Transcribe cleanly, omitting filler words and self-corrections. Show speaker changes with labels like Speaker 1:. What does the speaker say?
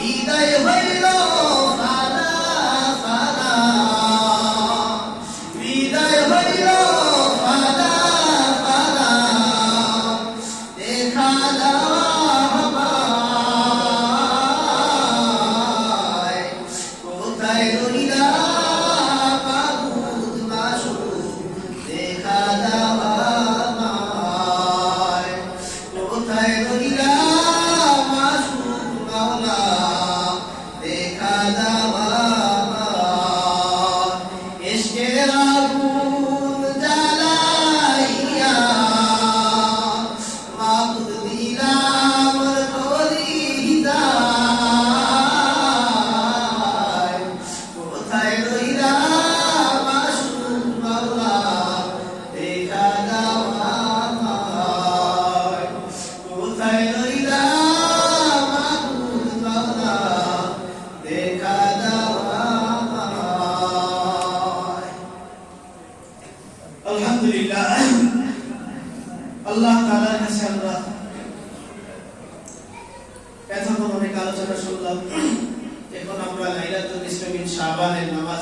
Speaker 1: হৃদয় হইল ফানা ফানা, হৃদয় হইল ফানা ফানা, দেখা দেওয়া আমায়, কোথায় রইলা মাবুদ মাশরুর, দেখা দেওয়া আমায়, কোথায় রইলা মাশরুর মাওলা, দেখা দেওয়া আমায়। ইশকের আগুন জ্বালাইয়া মাবুদ দিলাম কলিজায়, কোথায় রইলা মাশরুর মাওলা, দেখা দেওয়া আমায়, কোথায় রইলা মাবুদ মাওলা, দেখা দেওয়া আমায়। আলহামদুলিল্লাহ, আল্লাহ তাআলার কাছে আমরা এতক্ষণ অনেক আলোচনা শুনলাম। এখন আমরা লাইলাতুল নিসফে মিন শাবানের নামাজ